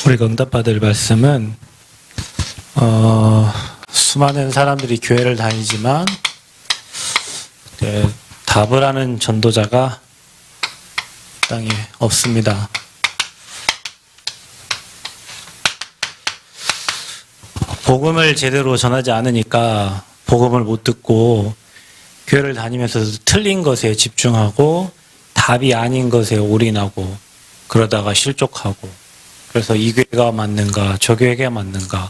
우리가 응답받을 말씀은 수많은 사람들이 교회를 다니지만 답을 하는 전도자가 땅에 없습니다. 복음을 제대로 전하지 않으니까 복음을 못 듣고 교회를 다니면서도 틀린 것에 집중하고 답이 아닌 것에 올인하고 그러다가 실족하고, 그래서 이 교회가 맞는가 저 교회가 맞는가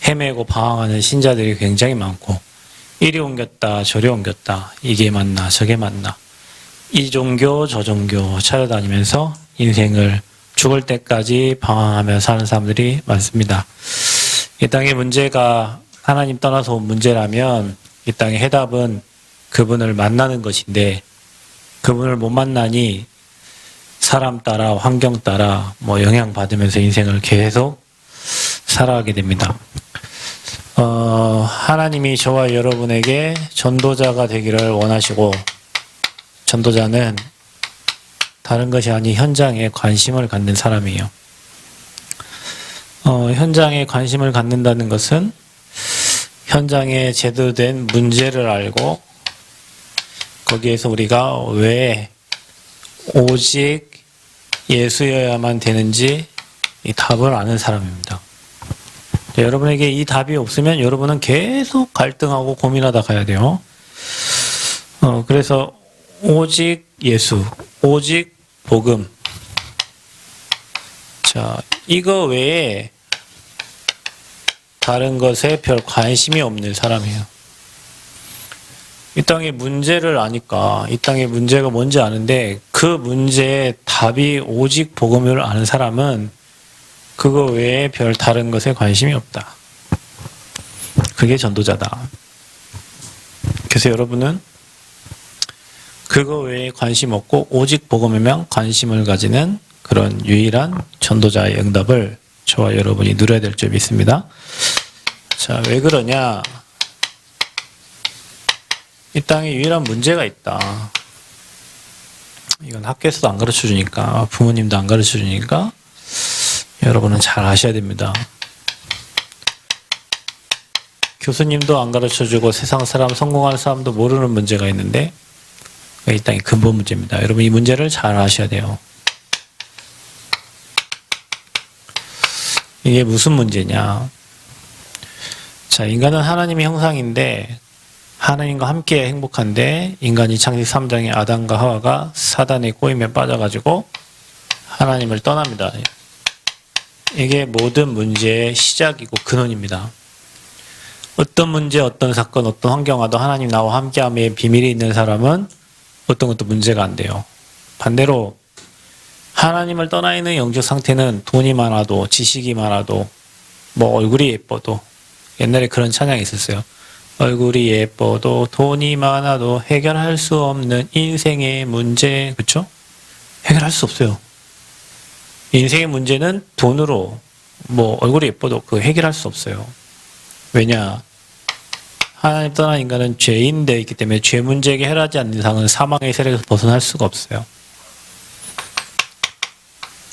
헤매고 방황하는 신자들이 굉장히 많고, 이리 옮겼다 저리 옮겼다, 이게 맞나 저게 맞나, 이 종교 저 종교 찾아다니면서 인생을 죽을 때까지 방황하며 사는 사람들이 많습니다. 이 땅의 문제가 하나님 떠나서 온 문제라면 이 땅의 해답은 그분을 만나는 것인데, 그분을 못 만나니 사람 따라 환경 따라 영향받으면서 인생을 계속 살아가게 됩니다. 하나님이 저와 여러분에게 전도자가 되기를 원하시고, 전도자는 다른 것이 아닌 현장에 관심을 갖는 사람이에요. 현장에 관심을 갖는다는 것은 현장에 제대로 된 문제를 알고 거기에서 우리가 왜 오직 예수여야만 되는지 이 답을 아는 사람입니다. 여러분에게 이 답이 없으면 여러분은 계속 갈등하고 고민하다 가야 돼요. 그래서 오직 예수, 오직 복음. 자, 이거 외에 다른 것에 별 관심이 없는 사람이에요. 이 땅의 문제를 아니까, 이 땅의 문제가 뭔지 아는데 그 문제의 답이 오직 복음을 아는 사람은 그거 외에 별 다른 것에 관심이 없다. 그게 전도자다. 그래서 여러분은 그거 외에 관심 없고 오직 복음에만 관심을 가지는 그런 유일한 전도자의 응답을 저와 여러분이 누려야 될 줄 믿습니다. 자, 왜 그러냐? 이 땅에 유일한 문제가 있다. 이건 학교에서도 안 가르쳐 주니까, 부모님도 안 가르쳐 주니까 여러분은 잘 아셔야 됩니다. 교수님도 안 가르쳐 주고 세상 사람, 성공하는 사람도 모르는 문제가 있는데 이 땅의 근본 문제입니다. 여러분 이 문제를 잘 아셔야 돼요. 이게 무슨 문제냐? 자, 인간은 하나님의 형상인데 하나님과 함께 행복한데, 인간이 창세기 3장에 아담과 하와가 사단의 꼬임에 빠져가지고 하나님을 떠납니다. 이게 모든 문제의 시작이고 근원입니다. 어떤 문제, 어떤 사건, 어떤 환경 와도 하나님 나와 함께함의 비밀이 있는 사람은 어떤 것도 문제가 안 돼요. 반대로 하나님을 떠나 있는 영적 상태는 돈이 많아도, 지식이 많아도, 얼굴이 예뻐도, 옛날에 그런 찬양이 있었어요. 얼굴이 예뻐도 돈이 많아도 해결할 수 없는 인생의 문제, 그렇죠? 해결할 수 없어요. 인생의 문제는 돈으로, 얼굴이 예뻐도 그 해결할 수 없어요. 왜냐? 하나님 떠난 인간은 죄인 되어 있기 때문에 죄 문제 해결하지 않는 이상은 사망의 세력에서 벗어날 수가 없어요.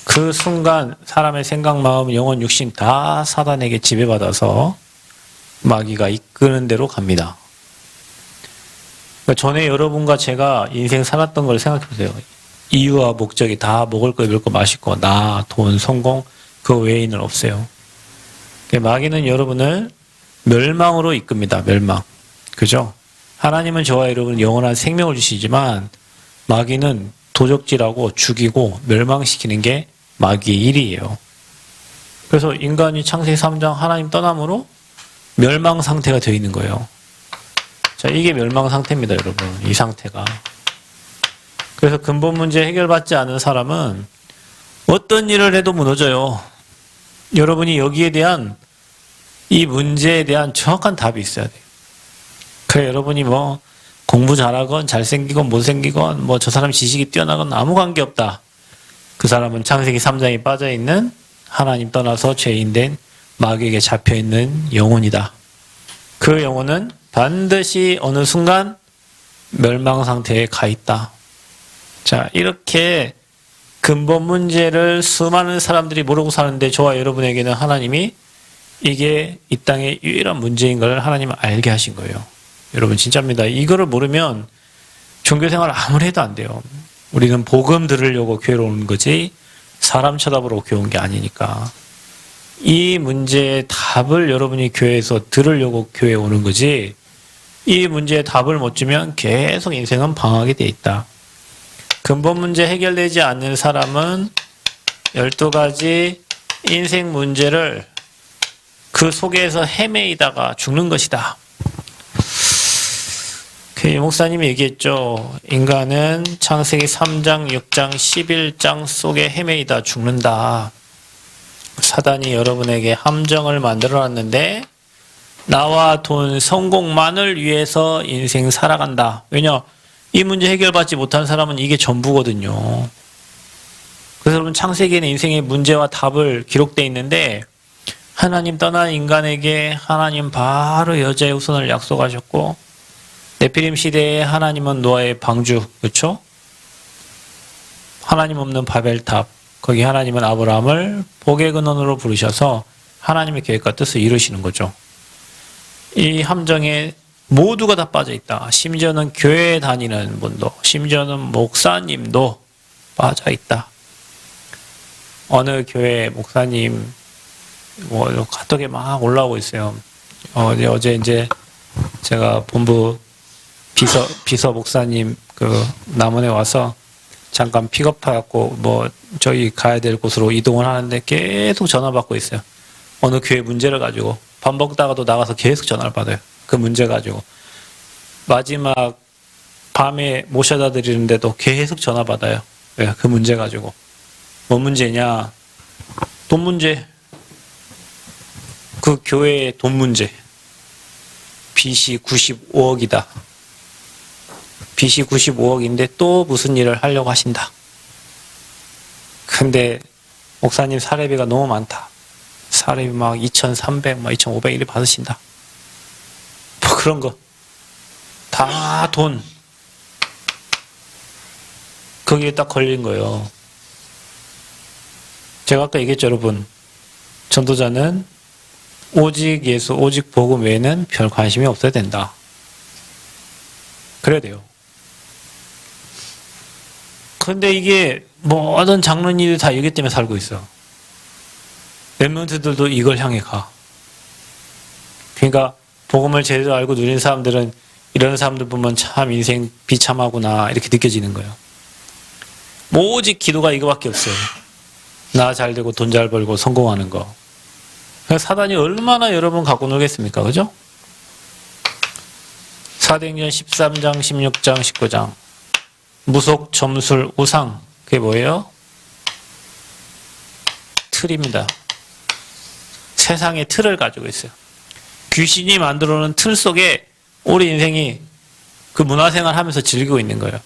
그 순간 사람의 생각, 마음, 영혼, 육신 다 사단에게 지배받아서 마귀가 이끄는 대로 갑니다. 그러니까 전에 여러분과 제가 인생 살았던 걸 생각해 보세요. 이유와 목적이 다 먹을 거, 입을 거, 마실 거, 나, 돈, 성공, 그 외에는 없어요. 그러니까 마귀는 여러분을 멸망으로 이끕니다. 멸망. 그죠? 하나님은 저와 여러분 영원한 생명을 주시지만 마귀는 도적질하고 죽이고 멸망시키는 게 마귀의 일이에요. 그래서 인간이 창세기 3장 하나님 떠남으로 멸망 상태가 되어 있는 거예요. 자, 이게 멸망 상태입니다, 여러분. 이 상태가. 그래서 근본 문제 해결받지 않은 사람은 어떤 일을 해도 무너져요. 여러분이 여기에 대한, 이 문제에 대한 정확한 답이 있어야 돼요. 그래, 여러분이 공부 잘하건 잘생기건 못생기건 저 사람 지식이 뛰어나건 아무 관계없다. 그 사람은 창세기 3장에 빠져있는, 하나님 떠나서 죄인된 마귀에게 잡혀있는 영혼이다. 그 영혼은 반드시 어느 순간 멸망 상태에 가 있다. 자, 이렇게 근본 문제를 수많은 사람들이 모르고 사는데 저와 여러분에게는 하나님이 이게 이 땅의 유일한 문제인 걸 하나님은 알게 하신 거예요. 여러분 진짜입니다. 이거를 모르면 종교생활 아무리 해도 안 돼요. 우리는 복음 들으려고 교회로 오는 거지 사람 쳐다보러 교회 온 게 아니니까. 이 문제의 답을 여러분이 교회에서 들으려고 교회에 오는 거지, 이 문제의 답을 못 주면 계속 인생은 방황하게 돼 있다. 근본 문제 해결되지 않는 사람은 12가지 인생 문제를 그 속에서 헤매이다가 죽는 것이다. 그 목사님이 얘기했죠. 인간은 창세기 3장, 6장, 11장 속에 헤매이다 죽는다. 사단이 여러분에게 함정을 만들어놨는데 나와 돈, 성공만을 위해서 인생 살아간다. 왜냐? 이 문제 해결받지 못한 사람은 이게 전부거든요. 그래서 여러분 창세기에는 인생의 문제와 답을 기록되어 있는데 하나님 떠난 인간에게 하나님 바로 여자의 후손을 약속하셨고 네피림 시대에 하나님은 노아의 방주, 그렇죠? 하나님 없는 바벨탑, 거기 하나님은 아브라함을 복의 근원으로 부르셔서 하나님의 계획과 뜻을 이루시는 거죠. 이 함정에 모두가 다 빠져 있다. 심지어는 교회 다니는 분도, 심지어는 목사님도 빠져 있다. 어느 교회 목사님 카톡에 막 올라오고 있어요. 어제 이제 제가 본부 비서 목사님 그 남원에 와서 잠깐 픽업해갖고 저희 가야 될 곳으로 이동을 하는데 계속 전화 받고 있어요. 어느 교회 문제를 가지고 밥 먹다가도 나가서 계속 전화를 받아요. 그 문제 가지고 마지막 밤에 모셔다 드리는데도 계속 전화 받아요. 왜? 그 문제 가지고. 뭔 문제냐? 돈 문제. 그 교회의 돈 문제. 빚이 95억이다. 빚이 95억인데 또 무슨 일을 하려고 하신다. 근데 목사님 사례비가 너무 많다. 사례비 막 2,300, 2,500 이렇게 받으신다. 뭐 그런 거. 다 돈. 거기에 딱 걸린 거예요. 제가 아까 얘기했죠, 여러분. 전도자는 오직 예수, 오직 복음 외에는 별 관심이 없어야 된다. 그래야 돼요. 근데 이게 모든 장로님들이 다 이기 때문에 살고 있어. 랩런트들도 이걸 향해 가. 그러니까 복음을 제대로 알고 누린 사람들은 이런 사람들 보면 참 인생 비참하구나 이렇게 느껴지는 거예요. 오직 기도가 이거밖에 없어요. 나 잘 되고 돈 잘 벌고 성공하는 거. 사단이 얼마나 여러분 갖고 놀겠습니까? 그죠? 사도행전 13장, 16장, 19장. 무속, 점술, 우상. 그게 뭐예요? 틀입니다. 세상의 틀을 가지고 있어요. 귀신이 만들어 놓은 틀 속에 우리 인생이 그 문화생활 하면서 즐기고 있는 거예요.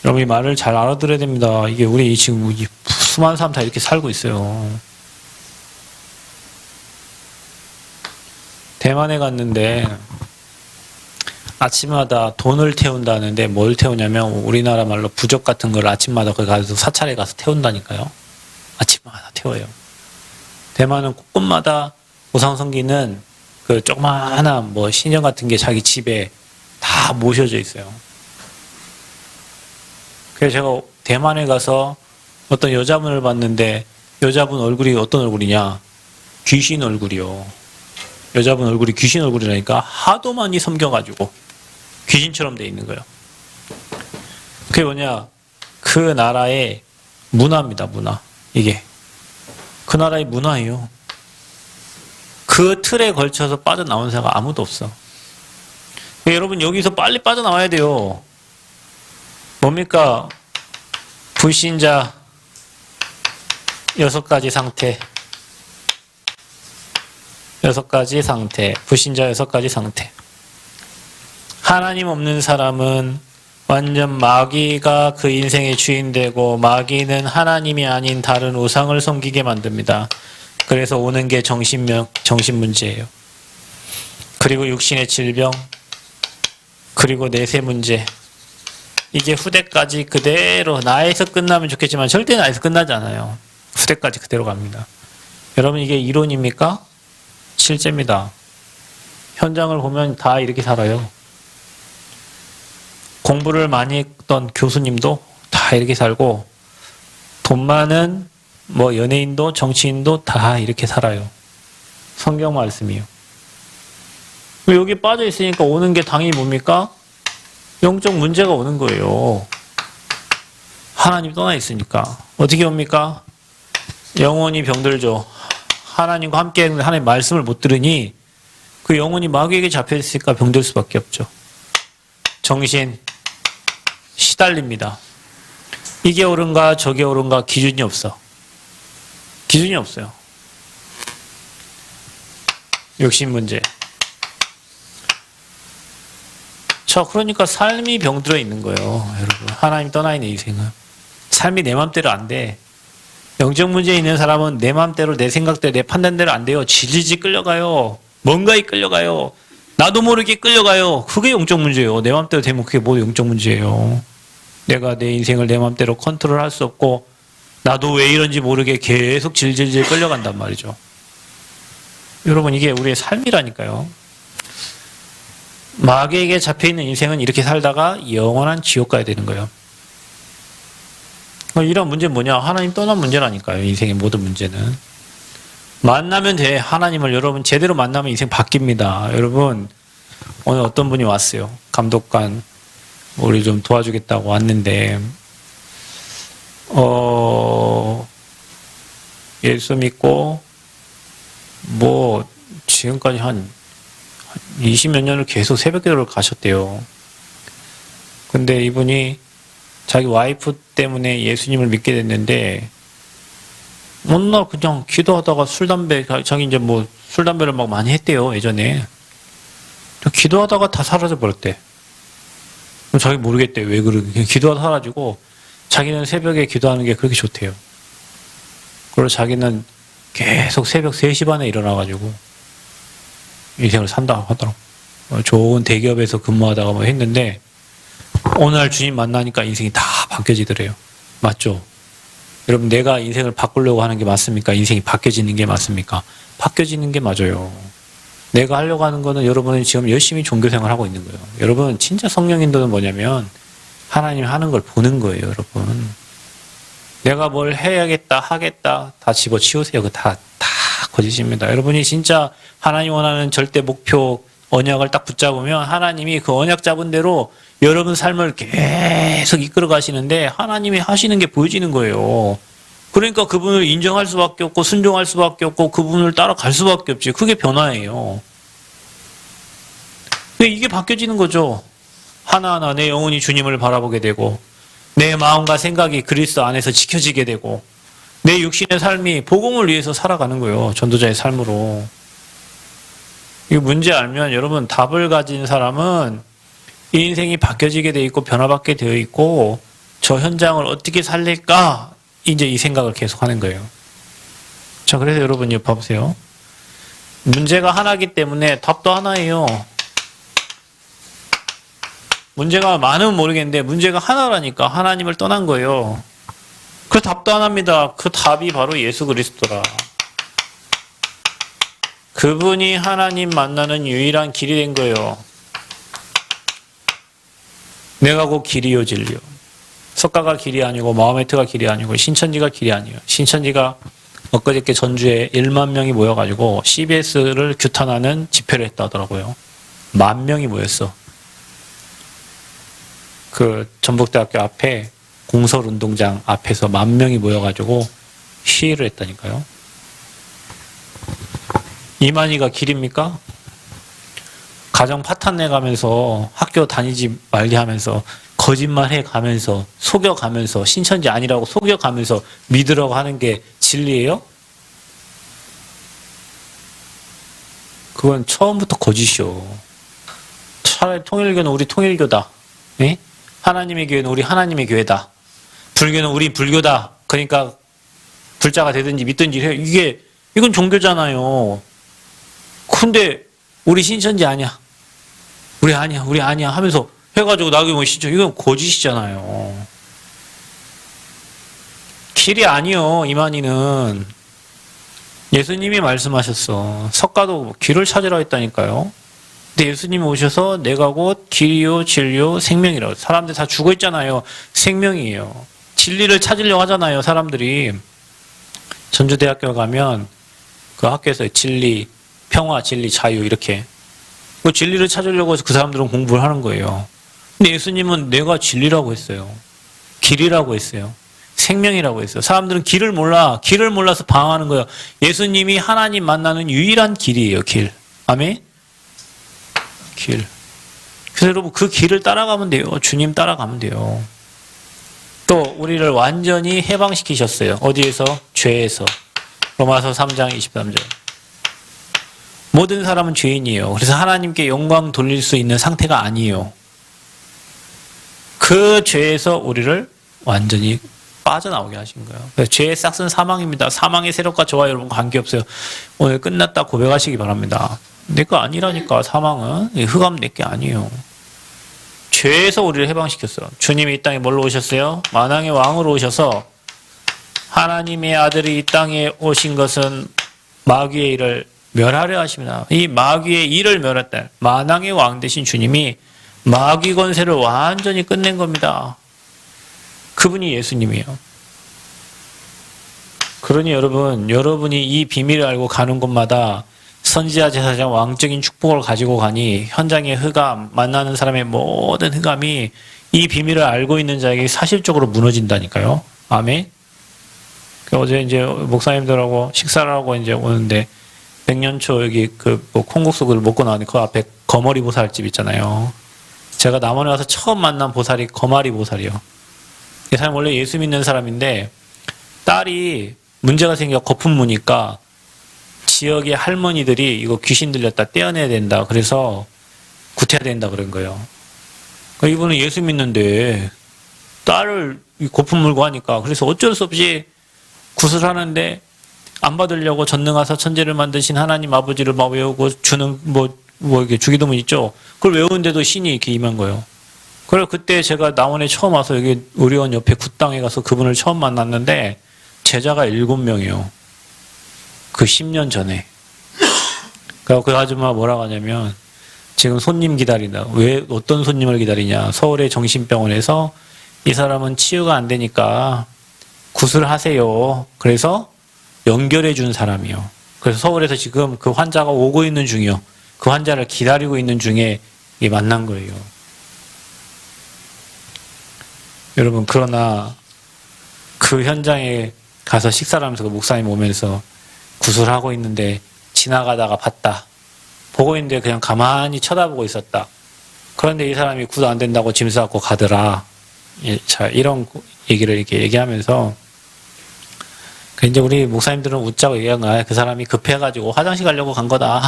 여러분 이 말을 잘 알아들어야 됩니다. 이게 우리 지금 수많은 사람 다 이렇게 살고 있어요. 대만에 갔는데 아침마다 돈을 태운다는데 뭘 태우냐면 우리나라 말로 부적 같은 걸 아침마다 거기 가서 사찰에 가서 태운다니까요. 아침마다 태워요. 대만은 곳곳마다 우상성기는 그 조그마한 신전 같은 게 자기 집에 다 모셔져 있어요. 그래서 제가 대만에 가서 어떤 여자분을 봤는데 여자분 얼굴이 어떤 얼굴이냐? 귀신 얼굴이요. 여자분 얼굴이 귀신 얼굴이라니까 하도 많이 섬겨가지고 귀신처럼 돼 있는 거예요. 그게 뭐냐? 그 나라의 문화입니다. 문화. 이게. 그 나라의 문화예요. 그 틀에 걸쳐서 빠져나온 사람가 아무도 없어. 여러분 여기서 빨리 빠져나와야 돼요. 뭡니까? 불신자 6가지 상태. 6가지 상태. 불신자 6가지 상태. 하나님 없는 사람은 완전 마귀가 그 인생의 주인 되고 마귀는 하나님이 아닌 다른 우상을 섬기게 만듭니다. 그래서 오는 게 정신 문제예요. 그리고 육신의 질병, 그리고 내세 문제, 이게 후대까지 그대로 나에서 끝나면 좋겠지만 절대 나에서 끝나지 않아요. 후대까지 그대로 갑니다. 여러분 이게 이론입니까? 실제입니다. 현장을 보면 다 이렇게 살아요. 공부를 많이 했던 교수님도 다 이렇게 살고 돈 많은 뭐 연예인도 정치인도 다 이렇게 살아요. 성경 말씀이요. 여기 빠져 있으니까 오는 게 당연히 뭡니까? 영적 문제가 오는 거예요. 하나님 떠나 있으니까. 어떻게 옵니까? 영혼이 병들죠. 하나님과 함께 하나님의 말씀을 못 들으니 그 영혼이 마귀에게 잡혀 있으니까 병들 수밖에 없죠. 정신 시달립니다. 이게 옳은가 저게 옳은가 기준이 없어. 기준이 없어요. 욕심 문제. 자, 그러니까 삶이 병들어 있는 거예요. 여러분. 하나님 떠나 있는 인생은. 삶이 내 맘대로 안 돼. 영적 문제 있는 사람은 내 맘대로, 내 생각대로, 내 판단대로 안 돼요. 질질 끌려가요. 뭔가에 끌려가요. 나도 모르게 끌려가요. 그게 영적 문제예요. 내 맘대로 되면 그게 모두 영적 문제예요. 내가 내 인생을 내 맘대로 컨트롤할 수 없고 나도 왜 이런지 모르게 계속 질질질 끌려간단 말이죠. 여러분 이게 우리의 삶이라니까요. 마귀에게 잡혀있는 인생은 이렇게 살다가 영원한 지옥 가야 되는 거예요. 이런 문제는 뭐냐? 하나님 떠난 문제라니까요. 인생의 모든 문제는. 만나면 돼. 하나님을 여러분 제대로 만나면 인생 바뀝니다. 여러분 오늘 어떤 분이 왔어요. 감독관 우리 좀 도와주겠다고 왔는데 예수 믿고 뭐 지금까지 한 20몇 년을 계속 새벽기도를 가셨대요. 근데 이분이 자기 와이프 때문에 예수님을 믿게 됐는데 맨날 그냥 기도하다가 술, 담배, 자기 이제 뭐 술, 담배를 막 많이 했대요, 예전에. 기도하다가 다 사라져 버렸대. 자기 모르겠대, 왜 그러게. 기도하다 사라지고 자기는 새벽에 기도하는 게 그렇게 좋대요. 그리고 자기는 계속 새벽 3시 반에 일어나가지고 인생을 산다고 하더라고. 좋은 대기업에서 근무하다가 뭐 했는데 오늘 주님 만나니까 인생이 다 바뀌어지더래요. 맞죠? 여러분 내가 인생을 바꾸려고 하는 게 맞습니까? 인생이 바뀌어지는 게 맞습니까? 바뀌어지는 게 맞아요. 내가 하려고 하는 거는 여러분은 지금 열심히 종교생활을 하고 있는 거예요. 여러분 진짜 성령 인도는 뭐냐면 하나님이 하는 걸 보는 거예요. 여러분 내가 뭘 해야겠다 하겠다 다 집어치우세요. 그거 다 거짓입니다. 여러분이 진짜 하나님 원하는 절대 목표 언약을 딱 붙잡으면 하나님이 그 언약 잡은 대로 여러분 삶을 계속 이끌어 가시는데 하나님이 하시는 게 보여지는 거예요. 그러니까 그분을 인정할 수밖에 없고 순종할 수밖에 없고 그분을 따라갈 수밖에 없지. 그게 변화예요. 이게 바뀌어지는 거죠. 하나하나 내 영혼이 주님을 바라보게 되고 내 마음과 생각이 그리스도 안에서 지켜지게 되고 내 육신의 삶이 복음을 위해서 살아가는 거예요. 전도자의 삶으로. 이 문제 알면 여러분 답을 가진 사람은 이 인생이 바뀌어지게 돼 있고 변화받게 되어 있고 저 현장을 어떻게 살릴까 이제 이 생각을 계속 하는 거예요. 자, 그래서 여러분 이거 봐보세요. 문제가 하나이기 때문에 답도 하나예요. 문제가 많으면 모르겠는데 문제가 하나라니까 하나님을 떠난 거예요. 그 답도 하나입니다. 그 답이 바로 예수 그리스도라. 그분이 하나님 만나는 유일한 길이 된 거예요. 내가 곧 길이요 진리요. 석가가 길이 아니고 마호메트가 길이 아니고 신천지가 길이 아니에요. 신천지가 엊그저께 전주에 1만 명이 모여가지고 CBS를 규탄하는 집회를 했다 하더라고요. 10,000명이 모였어. 그 전북대학교 앞에 공설운동장 앞에서 10,000명이 모여가지고 시위를 했다니까요. 이만희가 길입니까? 가정 파탄내 가면서 학교 다니지 말게 하면서 거짓말해 가면서 속여가면서 신천지 아니라고 속여가면서 믿으라고 하는 게 진리예요? 그건 처음부터 거짓이요. 차라리 통일교는 우리 통일교다. 네? 하나님의 교회는 우리 하나님의 교회다. 불교는 우리 불교다. 그러니까 불자가 되든지 믿든지 해요. 이건 종교잖아요. 근데 우리 신천지 아니야. 우리 아니야 하면서 해가지고 나귀 신청. 이건 거짓이잖아요. 길이 아니요, 이만희는. 예수님이 말씀하셨어. 석가도 길을 찾으라 했다니까요. 근데 예수님이 오셔서 내가 곧 길이요, 진리요, 생명이라고. 사람들 다 죽어 있잖아요. 생명이에요. 진리를 찾으려고 하잖아요, 사람들이. 전주대학교 가면 그 학교에서 진리, 평화, 진리, 자유 이렇게. 그 진리를 찾으려고 해서 그 사람들은 공부를 하는 거예요. 근데 예수님은 내가 진리라고 했어요. 길이라고 했어요. 생명이라고 했어요. 사람들은 길을 몰라. 길을 몰라서 방황하는 거예요. 예수님이 하나님 만나는 유일한 길이에요. 길. 아멘? 길. 그래서 여러분 그 길을 따라가면 돼요. 주님 따라가면 돼요. 또 우리를 완전히 해방시키셨어요. 어디에서? 죄에서. 로마서 3장 23절. 모든 사람은 죄인이에요. 그래서 하나님께 영광 돌릴 수 있는 상태가 아니에요. 그 죄에서 우리를 완전히 빠져나오게 하신 거예요. 그래서 죄의 싹은 사망입니다. 사망의 세력과 저와 여러분 관계없어요. 오늘 끝났다 고백하시기 바랍니다. 내 거 아니라니까. 사망은 흑암 내 게 아니에요. 죄에서 우리를 해방시켰어요. 주님이 이 땅에 뭘로 오셨어요? 만왕의 왕으로 오셔서 하나님의 아들이 이 땅에 오신 것은 마귀의 일을 멸하려 하십니다. 이 마귀의 일을 멸했다. 만왕의 왕 되신 주님이 마귀 권세를 완전히 끝낸 겁니다. 그분이 예수님이에요. 그러니 여러분이 이 비밀을 알고 가는 곳마다 선지자, 제사장, 왕적인 축복을 가지고 가니 현장의 흑암, 만나는 사람의 모든 흑암이 이 비밀을 알고 있는 자에게 사실적으로 무너진다니까요. 아멘. 어제 이제 목사님들하고 식사를 하고 이제 오는데 백년초 여기 콩국수를 먹고 나오니 그 앞에 거머리 보살집 있잖아요. 제가 남원에 와서 처음 만난 보살이 거마리 보살이요. 이 사람 원래 예수 믿는 사람인데 딸이 문제가 생겨 거품 무니까 지역의 할머니들이 이거 귀신 들렸다 떼어내야 된다. 그래서 구태야 된다 그런 거예요. 그러니까 이분은 예수 믿는데 딸을 거품 물고 하니까 그래서 어쩔 수 없이 구슬하는데 안 받으려고 전능하사 천지를 만드신 하나님 아버지를 막 외우고 주는 이게 주기도문 있죠. 그걸 외우는데도 신이 이렇게 임한 거예요. 그래서 그때 제가 남원에 처음 와서 여기 의료원 옆에 굿당에 가서 그분을 처음 만났는데 제자가 7명이에요. 그 10년 전에. 그래서 그 아줌마 뭐라고 하냐면 지금 손님 기다린다. 왜 어떤 손님을 기다리냐. 서울의 정신병원에서 이 사람은 치유가 안 되니까 구슬하세요. 그래서 연결해 준 사람이요. 그래서 서울에서 지금 그 환자가 오고 있는 중이요. 그 환자를 기다리고 있는 중에 만난 거예요. 여러분 그러나 그 현장에 가서 식사를 하면서 그 목사님 오면서 구슬하고 있는데 지나가다가 봤다. 보고 있는데 그냥 가만히 쳐다보고 있었다. 그런데 이 사람이 구도 안 된다고 짐 싸고 가더라. 자, 이런 얘기를 이렇게 얘기하면서 이제 우리 목사님들은 웃자고 얘기한 거야. 그 사람이 급해가지고 화장실 가려고 간 거다.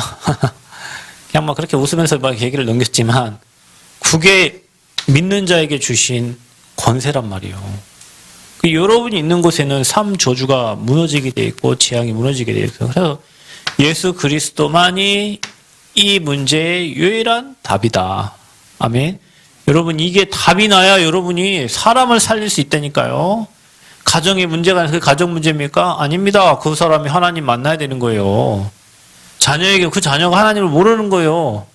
그냥 막 그렇게 웃으면서 막 얘기를 넘겼지만 그게 믿는 자에게 주신 권세란 말이에요. 여러분이 있는 곳에는 삶 저주가 무너지게 돼 있고 재앙이 무너지게 돼 있어요. 그래서 예수 그리스도만이 이 문제의 유일한 답이다. 아멘. 여러분 이게 답이 나야 여러분이 사람을 살릴 수 있다니까요. 가정의 문제가 그 가정 문제입니까? 아닙니다. 그 사람이 하나님 만나야 되는 거예요. 자녀에게 그 자녀가 하나님을 모르는 거예요.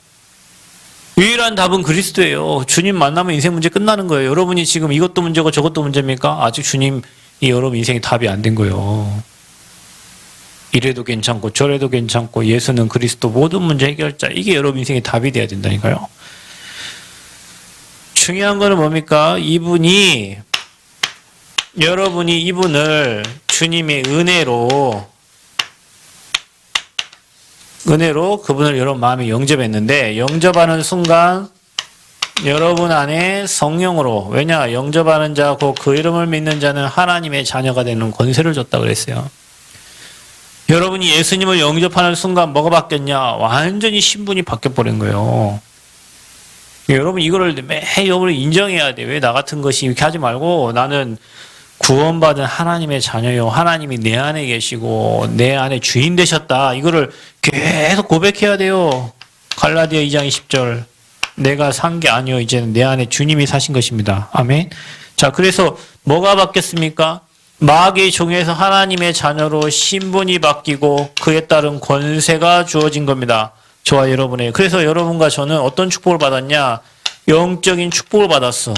유일한 답은 그리스도예요. 주님 만나면 인생 문제 끝나는 거예요. 여러분이 지금 이것도 문제고 저것도 문제입니까? 아직 주님이 여러분 인생이 답이 안 된 거예요. 이래도 괜찮고 저래도 괜찮고 예수는 그리스도 모든 문제 해결자. 이게 여러분 인생의 답이 돼야 된다니까요. 중요한 거는 뭡니까? 여러분이 이분을 주님의 은혜로 그분을 여러분 마음에 영접했는데 영접하는 순간 여러분 안에 성령으로 왜냐 영접하는 자고 그 이름을 믿는 자는 하나님의 자녀가 되는 권세를 줬다 그랬어요. 여러분이 예수님을 영접하는 순간 뭐가 바뀌었냐? 완전히 신분이 바뀌어버린 거예요. 여러분 이거를 매일 인정해야 돼. 왜 나 같은 것이 이렇게 하지 말고 나는 구원받은 하나님의 자녀요. 하나님이 내 안에 계시고 내 안에 주인 되셨다. 이거를 계속 고백해야 돼요. 갈라디아 2장 20절. 내가 산 게 아니요. 이제는 내 안에 주님이 사신 것입니다. 아멘. 자, 그래서 뭐가 바뀌었습니까? 마귀의 종에서 하나님의 자녀로 신분이 바뀌고 그에 따른 권세가 주어진 겁니다. 저와 여러분의. 그래서 여러분과 저는 어떤 축복을 받았냐? 영적인 축복을 받았어.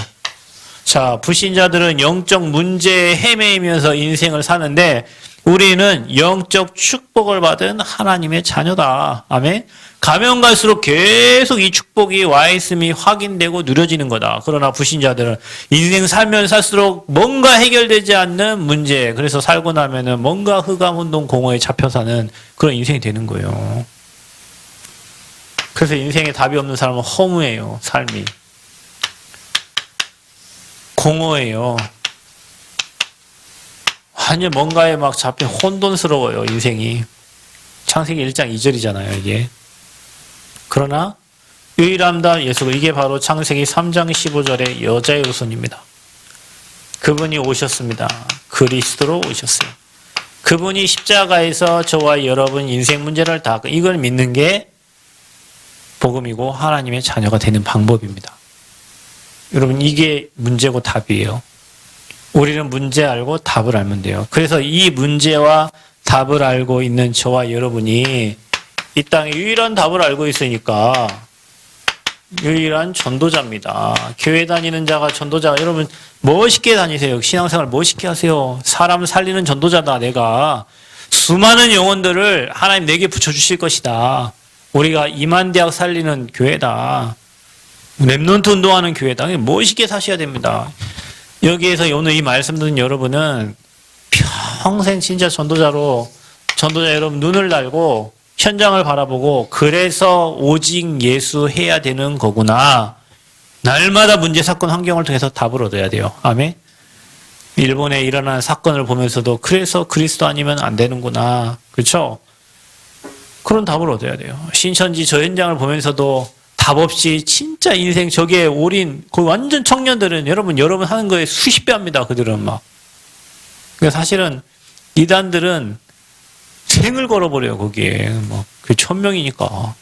자, 불신자들은 영적 문제에 헤매이면서 인생을 사는데 우리는 영적 축복을 받은 하나님의 자녀다. 아멘. 가면 갈수록 계속 이 축복이 와 있음이 확인되고 누려지는 거다. 그러나 불신자들은 인생 살면 살수록 뭔가 해결되지 않는 문제, 그래서 살고 나면은 뭔가 흑암운동 공허에 잡혀 사는 그런 인생이 되는 거예요. 그래서 인생에 답이 없는 사람은 허무해요. 삶이 공허해요. 완전 뭔가에 막 잡혀 혼돈스러워요. 인생이. 창세기 1장 2절이잖아요. 이게. 그러나 유일함다 예수, 이게 바로 창세기 3장 15절의 여자의 후손입니다. 그분이 오셨습니다. 그리스도로 오셨어요. 그분이 십자가에서 저와 여러분 인생 문제를 다, 이걸 믿는 게 복음이고 하나님의 자녀가 되는 방법입니다. 여러분, 이게 문제고 답이에요. 우리는 문제 알고 답을 알면 돼요. 그래서 이 문제와 답을 알고 있는 저와 여러분이 이 땅에 유일한 답을 알고 있으니까 유일한 전도자입니다. 교회 다니는 자가 전도자. 여러분 멋있게 다니세요. 신앙생활 멋있게 하세요. 사람 살리는 전도자다. 내가 수많은 영혼들을 하나님 내게 붙여주실 것이다. 우리가 이만대학 살리는 교회다. 랩넌트 운동하는 교회다. 멋있게 사셔야 됩니다. 여기에서 오늘 이 말씀 듣는 여러분은 평생 진짜 전도자로, 전도자 여러분 눈을 달고 현장을 바라보고 그래서 오직 예수 해야 되는 거구나. 날마다 문제, 사건, 환경을 통해서 답을 얻어야 돼요. 아멘. 일본에 일어난 사건을 보면서도 그래서 그리스도 아니면 안 되는구나. 그렇죠? 그런 답을 얻어야 돼요. 신천지 저 현장을 보면서도 답 없이 진짜 인생 저기에 올인, 그 완전 청년들은 여러분 하는 거에 수십 배 합니다. 그들은 막. 그러니까 사실은 이단들은 생을 걸어버려요. 거기에 그 1000명이니까.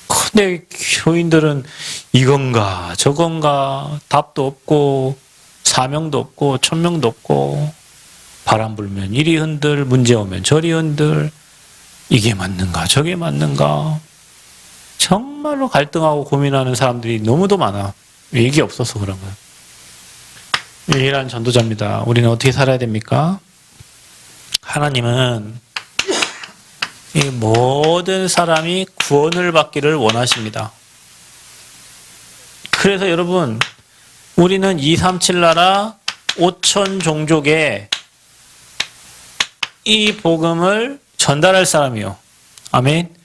근데 교인들은 이건가 저건가 답도 없고 사명도 없고 천명도 없고 바람 불면 이리 흔들, 문제 오면 저리 흔들, 이게 맞는가 저게 맞는가, 정말로 갈등하고 고민하는 사람들이 너무도 많아. 얘기 없어서 그런 거예요. 유일한 전도자입니다. 우리는 어떻게 살아야 됩니까? 하나님은 이 모든 사람이 구원을 받기를 원하십니다. 그래서 여러분, 우리는 237 나라 5천 종족에 이 복음을 전달할 사람이요. 아멘.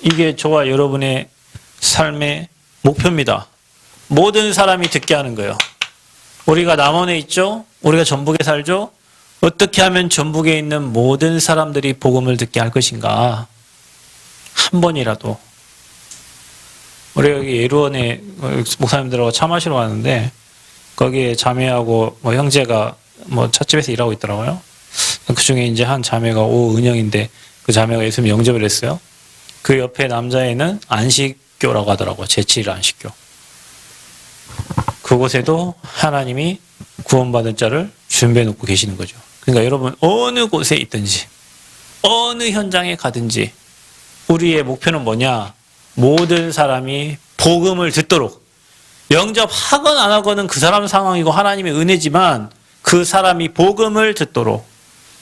이게 저와 여러분의 삶의 목표입니다. 모든 사람이 듣게 하는 거예요. 우리가 남원에 있죠? 우리가 전북에 살죠? 어떻게 하면 전북에 있는 모든 사람들이 복음을 듣게 할 것인가? 한 번이라도. 우리 여기 예루원에 목사님들하고 차 마시러 왔는데 거기에 자매하고 형제가 찻집에서 일하고 있더라고요. 그 중에 이제 한 자매가 오은영인데 그 자매가 예수님 영접을 했어요. 그 옆에 남자애는 안식교라고 하더라고요. 제7일 안식교. 그곳에도 하나님이 구원받은 자를 준비해 놓고 계시는 거죠. 그러니까 여러분 어느 곳에 있든지 어느 현장에 가든지 우리의 목표는 뭐냐? 모든 사람이 복음을 듣도록, 영접하건 안 하건은 그 사람 상황이고 하나님의 은혜지만 그 사람이 복음을 듣도록.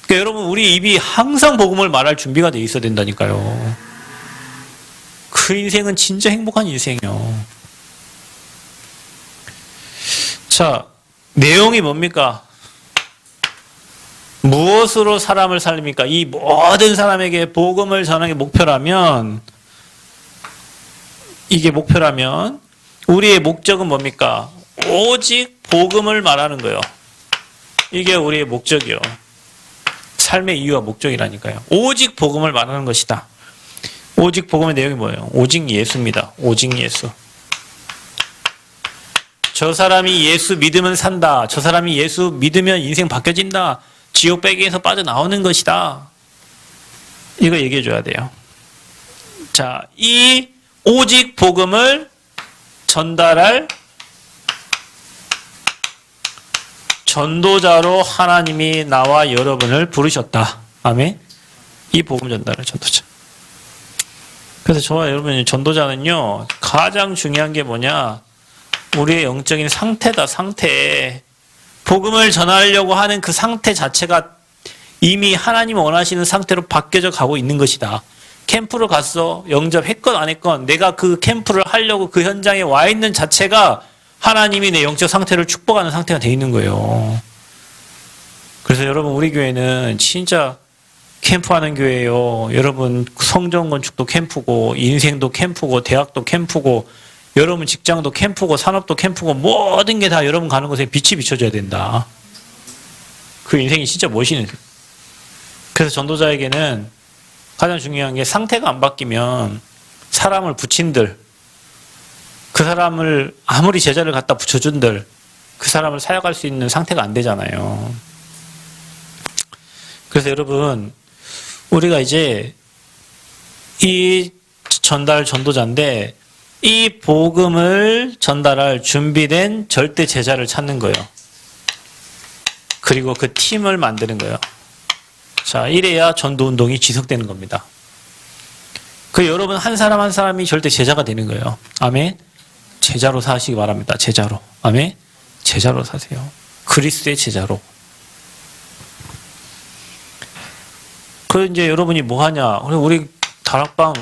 그러니까 여러분 우리 입이 항상 복음을 말할 준비가 돼 있어야 된다니까요. 그 인생은 진짜 행복한 인생이요. 자, 내용이 뭡니까? 무엇으로 사람을 살립니까? 이 모든 사람에게 복음을 전하는 게 목표라면, 이게 목표라면 우리의 목적은 뭡니까? 오직 복음을 말하는 거예요. 이게 우리의 목적이요. 삶의 이유와 목적이라니까요. 오직 복음을 말하는 것이다. 오직 복음의 내용이 뭐예요? 오직 예수입니다. 오직 예수. 저 사람이 예수 믿으면 산다. 저 사람이 예수 믿으면 인생 바뀌어진다. 지옥 배기에서 빠져나오는 것이다. 이거 얘기해 줘야 돼요. 자, 이 오직 복음을 전달할 전도자로 하나님이 나와 여러분을 부르셨다. 아멘. 이 복음 전달을 전도자. 그래서 저와 여러분이 전도자는요, 가장 중요한 게 뭐냐? 우리의 영적인 상태다, 상태. 복음을 전하려고 하는 그 상태 자체가 이미 하나님 원하시는 상태로 바뀌어져 가고 있는 것이다. 캠프를 갔어. 영접했건 안 했건 내가 그 캠프를 하려고 그 현장에 와 있는 자체가 하나님이 내 영적 상태를 축복하는 상태가 돼 있는 거예요. 그래서 여러분, 우리 교회는 진짜 캠프하는 교회예요. 여러분, 성전 건축도 캠프고, 인생도 캠프고, 대학도 캠프고, 여러분 직장도 캠프고, 산업도 캠프고, 모든 게 다 여러분 가는 곳에 빛이 비춰져야 된다. 그 인생이 진짜 멋있는. 그래서 전도자에게는 가장 중요한 게 상태가 안 바뀌면 사람을 붙인들, 그 사람을 아무리 제자를 갖다 붙여준들, 그 사람을 사역할 수 있는 상태가 안 되잖아요. 그래서 여러분, 우리가 이제 이 전도자인데 이 복음을 전달할 준비된 절대 제자를 찾는 거예요. 그리고 그 팀을 만드는 거예요. 자, 이래야 전도운동이 지속되는 겁니다. 그 여러분 한 사람 한 사람이 절대 제자가 되는 거예요. 아멘. 제자로 사시기 바랍니다. 제자로. 아멘. 제자로 사세요. 그리스도의 제자로. 그 이제 여러분이 뭐 하냐? 우리 다락방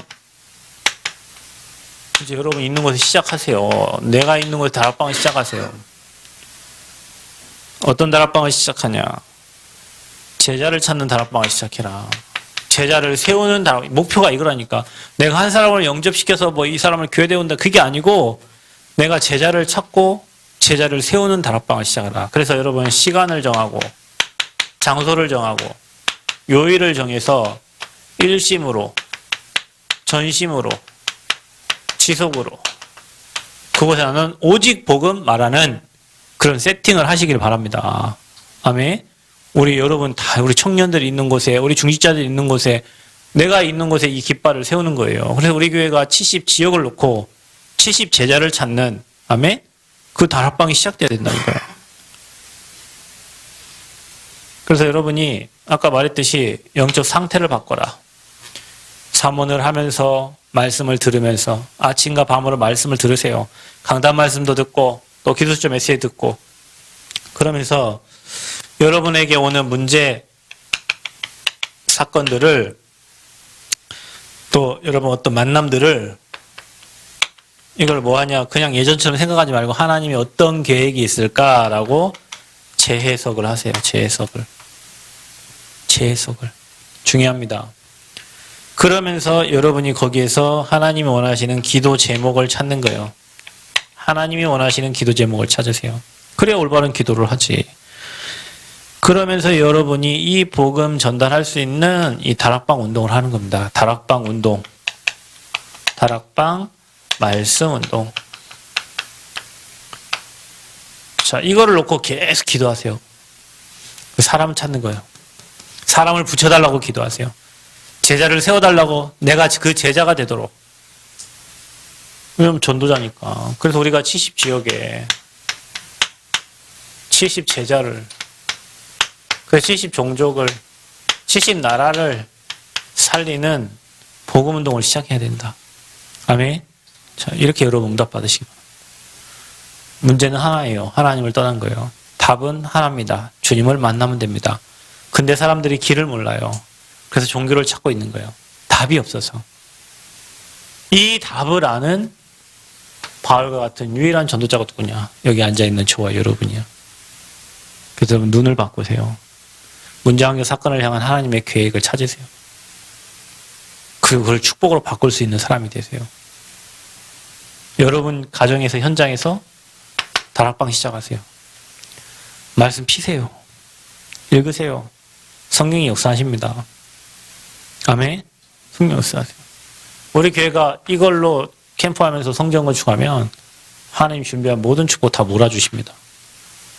이제 여러분 있는 곳에 시작하세요. 내가 있는 곳에 다락방을 시작하세요. 어떤 다락방을 시작하냐? 제자를 찾는 다락방을 시작해라. 제자를 세우는 목표가 이거라니까. 내가 한 사람을 영접시켜서 뭐 이 사람을 교회에 온다. 그게 아니고 내가 제자를 찾고 제자를 세우는 다락방을 시작하라. 그래서 여러분 시간을 정하고 장소를 정하고 요일을 정해서 일심으로 전심으로 지속으로 그곳에 나는 오직 복음 말하는 그런 세팅을 하시길 바랍니다. 아멘. 우리 여러분 다 우리 청년들이 있는 곳에 우리 중직자들이 있는 곳에 내가 있는 곳에 이 깃발을 세우는 거예요. 그래서 우리 교회가 70 지역을 놓고 70 제자를 찾는 아멘. 그 다락방이 시작돼야 된다니까요. 그래서 여러분이 아까 말했듯이 영적 상태를 바꿔라. 사모를 하면서 말씀을 들으면서 아침과 밤으로 말씀을 들으세요. 강단 말씀도 듣고 또 기도수점 메시지 듣고 그러면서 여러분에게 오는 문제 사건들을 또 여러분 어떤 만남들을 이걸 뭐하냐 그냥 예전처럼 생각하지 말고 하나님이 어떤 계획이 있을까라고 재해석을 하세요. 재해석을 중요합니다. 그러면서 여러분이 거기에서 하나님이 원하시는 기도 제목을 찾는 거예요. 하나님이 원하시는 기도 제목을 찾으세요. 그래야 올바른 기도를 하지. 그러면서 여러분이 이 복음 전달할 수 있는 이 다락방 운동을 하는 겁니다. 다락방 운동. 다락방 말씀 운동. 자, 이거를 놓고 계속 기도하세요. 사람 찾는 거예요. 사람을 붙여달라고 기도하세요. 제자를 세워달라고 내가 그 제자가 되도록. 왜냐면 전도자니까. 그래서 우리가 70 지역에 70 제자를 그 70 종족을 70 나라를 살리는 복음 운동을 시작해야 된다. 아멘. 자, 이렇게 여러분 응답 받으시기 바랍니다. 문제는 하나예요. 하나님을 떠난 거예요. 답은 하나입니다. 주님을 만나면 됩니다. 근데 사람들이 길을 몰라요. 그래서 종교를 찾고 있는 거예요. 답이 없어서. 이 답을 아는 바울과 같은 유일한 전도자가 누구냐? 여기 앉아있는 저와 여러분이요. 그래서 여러분 눈을 바꾸세요. 문제 환경 사건을 향한 하나님의 계획을 찾으세요. 그리고 그걸 축복으로 바꿀 수 있는 사람이 되세요. 여러분 가정에서 현장에서 다락방 시작하세요. 말씀 피세요. 읽으세요. 성령이 역사하십니다. 아멘. 성령 역사하세요. 우리 교회가 이걸로 캠프하면서 성전 건축하면 하나님 준비한 모든 축복 다 몰아주십니다.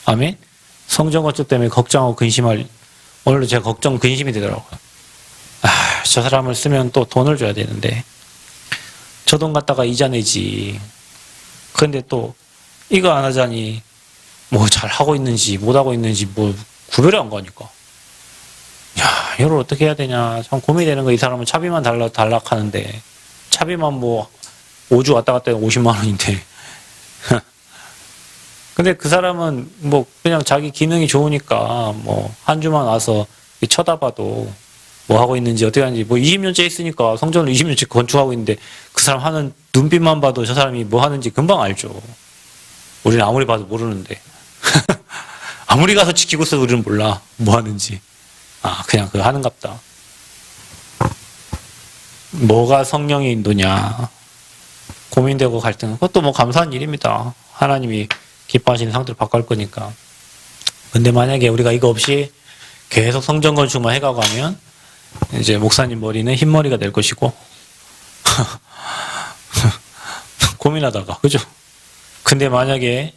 아멘. 성전 건축 때문에 걱정하고 근심할 오늘도 제가 근심이 되더라고요. 저 사람을 쓰면 또 돈을 줘야 되는데 저 돈 갖다가 이자 내지. 그런데 또 이거 안 하자니 뭐 잘하고 있는지 못하고 있는지 뭐 구별이 안 가니까. 야, 이걸 어떻게 해야 되냐. 참 고민이 되는 거. 이 사람은 차비만 달락하는데 차비만 뭐 5주 왔다 갔다 50만 원인데. 근데 그 사람은 뭐 그냥 자기 기능이 좋으니까 뭐 한 주만 와서 쳐다봐도 뭐 하고 있는지 어떻게 하는지 뭐 20년째 있으니까 성전을 20년째 건축하고 있는데 그 사람 하는 눈빛만 봐도 저 사람이 뭐 하는지 금방 알죠. 우리는 아무리 봐도 모르는데. 아무리 가서 지키고 있어도 우리는 몰라. 뭐 하는지. 아, 그냥 그거 하는갑다. 뭐가 성령의 인도냐. 고민되고 갈등. 그것도 뭐 감사한 일입니다. 하나님이 기뻐하시는 상태로 바꿀 거니까. 근데 만약에 우리가 이거 없이 계속 성전 건축만 해가고 하면 이제 목사님 머리는 흰머리가 될 것이고 고민하다가 그죠? 근데 만약에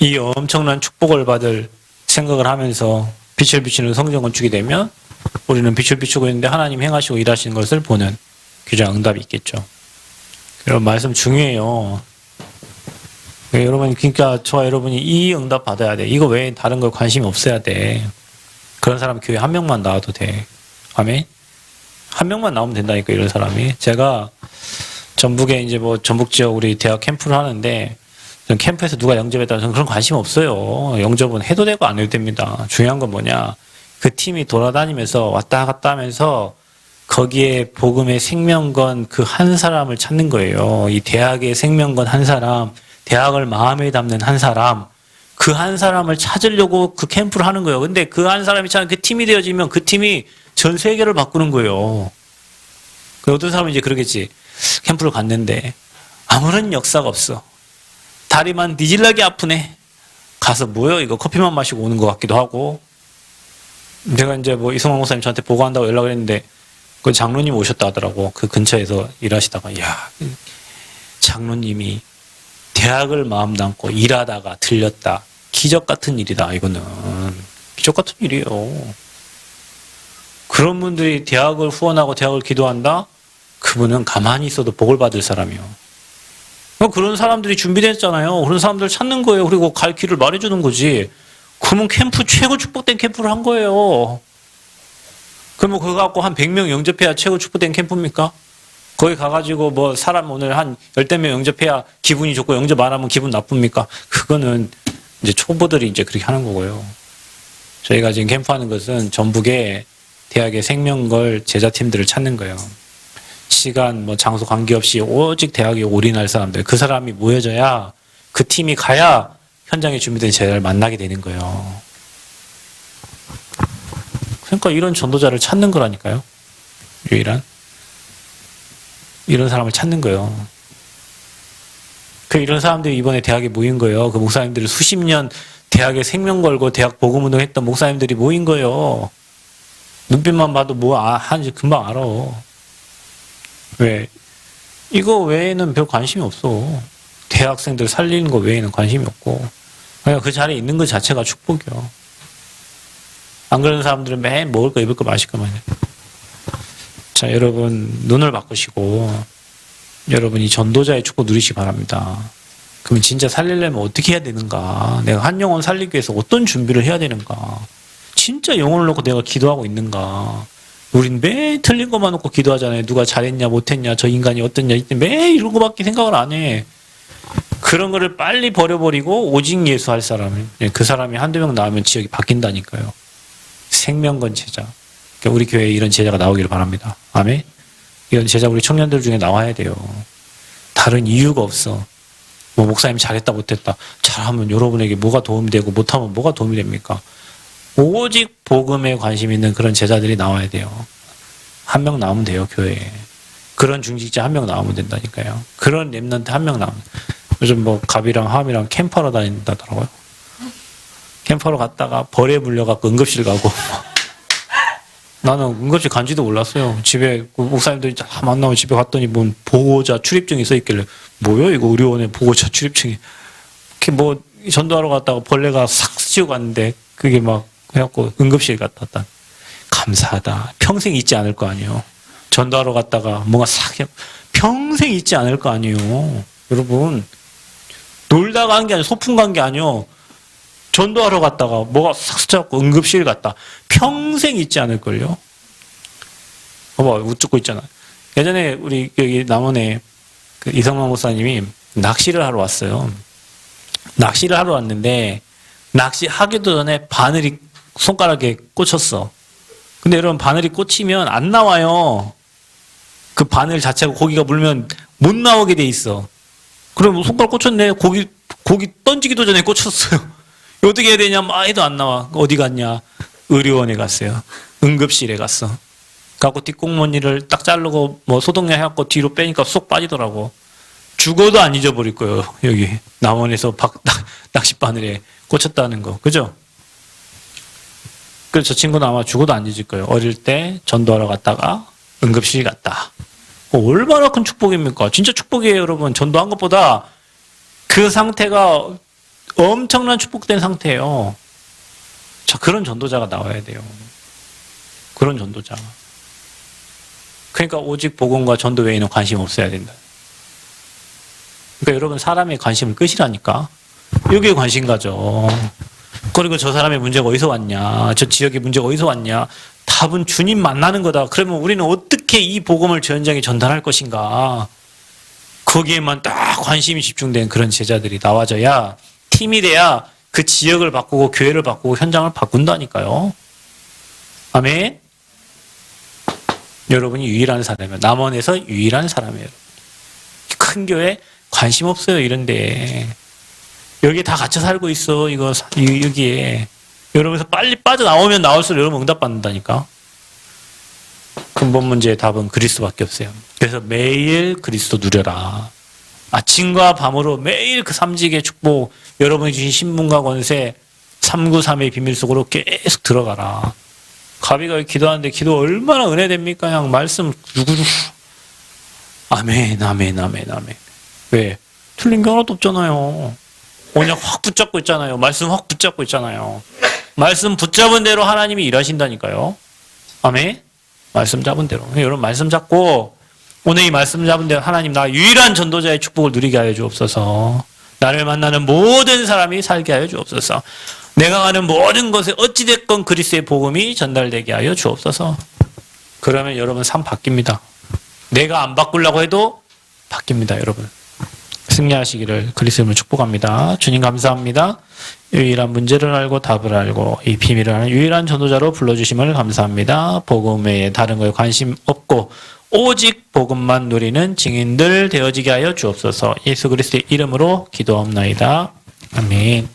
이 엄청난 축복을 받을 생각을 하면서 빛을 비추는 성전 건축이 되면 우리는 빛을 비추고 있는데 하나님 행하시고 일하시는 것을 보는 귀중한 응답이 있겠죠. 여러분 말씀 중요해요. 여러분 그러니까 저와 여러분이 이 응답 받아야 돼. 이거 외에 다른 걸 관심이 없어야 돼. 그런 사람 교회 한 명만 나와도 돼. 아멘. 한 명만 나오면 된다니까 이런 사람이. 제가 전북에 이제 뭐 전북 지역 우리 대학 캠프를 하는데 캠프에서 누가 영접했다 저는 그런 관심 없어요. 영접은 해도 되고 안 해도 됩니다. 중요한 건 뭐냐. 그 팀이 돌아다니면서 왔다 갔다 하면서 거기에 복음의 생명건 그 한 사람을 찾는 거예요. 이 대학의 생명건 한 사람, 대학을 마음에 담는 한 사람, 그 한 사람을 찾으려고 그 캠프를 하는 거예요. 근데 그 한 사람이 참 그 팀이 되어지면 그 팀이 전 세계를 바꾸는 거예요. 어떤 사람은 이제 그러겠지. 캠프를 갔는데 아무런 역사가 없어. 다리만 뒤질나게 아프네. 가서 뭐요? 이거 커피만 마시고 오는 것 같기도 하고. 제가 이제 뭐 이승환 목사님 저한테 보고한다고 연락을 했는데 그 장로님 오셨다 하더라고. 그 근처에서 일하시다가 야 장로님이 대학을 마음 담고 일하다가 들렸다. 기적 같은 일이다. 이거는 기적 같은 일이에요. 그런 분들이 대학을 후원하고 대학을 기도한다? 그분은 가만히 있어도 복을 받을 사람이요. 그런 사람들이 준비됐잖아요. 그런 사람들 찾는 거예요. 그리고 갈 길을 말해주는 거지. 그러면 캠프 최고 축복된 캠프를 한 거예요. 그러면 그거 갖고 한 100명 영접해야 최고 축복된 캠프입니까? 거기 가가지고 뭐 사람 오늘 한 10명 영접해야 기분이 좋고 영접 안 하면 기분 나쁩니까? 그거는 이제 초보들이 이제 그렇게 하는 거고요. 저희가 지금 캠프하는 것은 전북의 대학의 생명걸 제자팀들을 찾는 거예요. 시간, 뭐 장소 관계없이 오직 대학에 올인할 사람들, 그 사람이 모여져야 그 팀이 가야 현장에 준비된 제자를 만나게 되는 거예요. 그러니까 이런 전도자를 찾는 거라니까요. 유일한. 이런 사람을 찾는 거예요. 이런 사람들이 이번에 대학에 모인 거예요. 그 목사님들을 수십 년 대학에 생명 걸고 대학 복음운동 했던 목사님들이 모인 거예요. 눈빛만 봐도 뭐 하는지 금방 알아. 왜? 이거 외에는 별 관심이 없어. 대학생들 살리는 거 외에는 관심이 없고. 그냥 그 자리에 있는 것 자체가 축복이요. 안 그러는 사람들은 매일 먹을 거, 입을 거, 마실 거만 해. 자, 여러분, 눈을 바꾸시고, 여러분이 전도자의 축복 누리시기 바랍니다. 그러면 진짜 살리려면 어떻게 해야 되는가? 내가 한 영혼 살리기 위해서 어떤 준비를 해야 되는가? 진짜 영혼을 놓고 내가 기도하고 있는가? 우린 매일 틀린 것만 놓고 기도하잖아요. 누가 잘했냐, 못했냐, 저 인간이 어떻냐, 매일 이런 거밖에 생각을 안 해. 그런 거를 빨리 버려버리고 오직 예수 할 사람을, 그 사람이 한두 명 나오면 지역이 바뀐다니까요. 생명건 제자. 그러니까 우리 교회에 이런 제자가 나오기를 바랍니다. 아멘? 이런 제자 우리 청년들 중에 나와야 돼요. 다른 이유가 없어. 뭐 목사님 잘했다, 못했다. 잘하면 여러분에게 뭐가 도움이 되고 못하면 뭐가 도움이 됩니까? 오직 복음에 관심 있는 그런 제자들이 나와야 돼요. 한 명 나오면 돼요, 교회에. 그런 중직자 한 명 나오면 된다니까요. 그런 랩런트 한 명 나오면. 요즘 뭐 갑이랑 함이랑 캠퍼로 다닌다더라고요. 캠퍼로 갔다가 벌에 물려갖고 응급실 가고. 나는 응급실 간지도 몰랐어요. 집에 그 목사님들이 다 만나고 집에 갔더니 뭔 보호자 출입증이 써 있길래 뭐요? 이거 의료원에 보호자 출입증이. 이렇게 뭐 전도하러 갔다가 벌레가 싹 스치고 갔는데 그게 막 해갖고 응급실 갔다 왔다. 감사하다. 평생 잊지 않을 거 아니에요. 전도하러 갔다가 뭔가 싹 평생 있지 않을 거 아니에요. 여러분 놀다가 간 게 아니고 소풍 간 게 아니요. 전도하러 갔다가 뭐가 싹 스쳐갖고 응급실 갔다. 평생 있지 않을걸요. 봐봐 웃고 있잖아. 예전에 우리 여기 남원에 그 이성만 목사님이 낚시를 하러 왔어요. 낚시를 하러 왔는데 낚시하기도 전에 바늘이 손가락에 꽂혔어. 근데 여러분 바늘이 꽂히면 안 나와요. 그 바늘 자체가 고기가 물면 못 나오게 돼 있어. 그럼 손가락 꽂혔네. 고기 던지기도 전에 꽂혔어요. 어떻게 해야 되냐? 막 해도 안 나와. 어디 갔냐? 의료원에 갔어요. 응급실에 갔어. 갖고 뒷공무니를 딱 자르고 뭐 소독약 해갖고 뒤로 빼니까 쏙 빠지더라고. 죽어도 안 잊어버릴 거예요. 여기 남원에서 낚싯바늘에 꽂혔다는 거. 그죠? 그래서 저 친구는 아마 죽어도 안 잊을 거예요. 어릴 때 전도하러 갔다가 응급실 갔다. 얼마나 큰 축복입니까? 진짜 축복이에요, 여러분. 전도한 것보다 그 상태가 엄청난 축복된 상태예요. 자, 그런 전도자가 나와야 돼요. 그런 전도자. 그러니까 오직 복음과 전도 외에는 관심 없어야 된다. 그러니까 여러분 사람의 관심을 끄시라니까. 여기에 관심 가져. 그리고 저 사람의 문제가 어디서 왔냐? 저 지역의 문제가 어디서 왔냐? 답은 주님 만나는 거다. 그러면 우리는 어떻게 이 복음을 저 현장에 전달할 것인가? 거기에만 딱 관심이 집중된 그런 제자들이 나와져야 팀이 돼야 그 지역을 바꾸고 교회를 바꾸고 현장을 바꾼다니까요. 아멘. 여러분이 유일한 사람이에요. 남원에서 유일한 사람이에요. 큰 교회 관심 없어요. 이런데 여기 다 갇혀 살고 있어. 이거 여기에 여러분에서 빨리 빠져나오면 나올수록 여러분 응답받는다니까. 근본 문제의 답은 그리스도밖에 없어요. 그래서 매일 그리스도 누려라. 아침과 밤으로 매일 그 삼직의 축복, 여러분이 주신 신분과 권세 393의 비밀 속으로 계속 들어가라. 가비가 기도하는데 기도 얼마나 은혜됩니까? 그냥 말씀 누구누구 아멘 아멘 아멘 아멘. 왜? 틀린 게 하나도 없잖아요. 언약 확 붙잡고 있잖아요. 말씀 확 붙잡고 있잖아요. 말씀 붙잡은 대로 하나님이 일하신다니까요. 아멘. 말씀 잡은 대로. 여러분 말씀 잡고 오늘 이 말씀 잡은 대로 하나님 나 유일한 전도자의 축복을 누리게 하여 주옵소서. 나를 만나는 모든 사람이 살게 하여 주옵소서. 내가 가는 모든 것에 어찌됐건 그리스도의 복음이 전달되게 하여 주옵소서. 그러면 여러분 삶 바뀝니다. 내가 안 바꾸려고 해도 바뀝니다. 여러분. 승리하시기를 그리스도를 축복합니다. 주님 감사합니다. 유일한 문제를 알고 답을 알고 이 비밀을 아는 유일한 전도자로 불러주심을 감사합니다. 복음 외에 다른 거에 관심 없고 오직 복음만 누리는 증인들 되어지게 하여 주옵소서. 예수 그리스도의 이름으로 기도합나이다. 아멘.